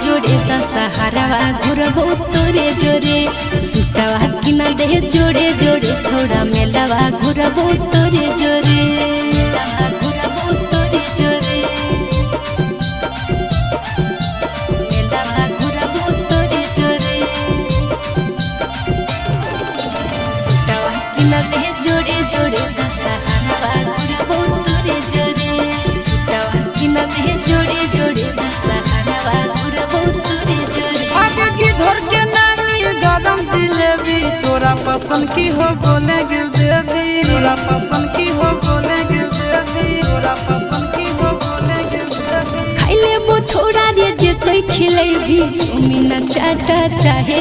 जोड़े दशहरावा घुरबो तोरे जोरे सुटावा किना दे जोड़े जोड़े छोड़ा मेलावा घुरबो तोरे जोरे घुरबो तोरे जोरे मेलावा घुरबो तोरे जोरे सुटावा किना दे जोड़े जोड़े दशहरावा घुरबो तोरे जोरे सुटावा किना दे जोड़े जोड़े दशहरावा घुरबो तोरे जोरे आगे की धर के नामी गरम जिलेबी तोरा पसंद की हो बोलेगे बेबी तोरा पसंद की हो बोलेगे बेबी तोरा पसंद की हो बोलेगे बेबी खाइले वो छोड़ा रे जे तोय खिलेबी चुमी ना चाटा चाहे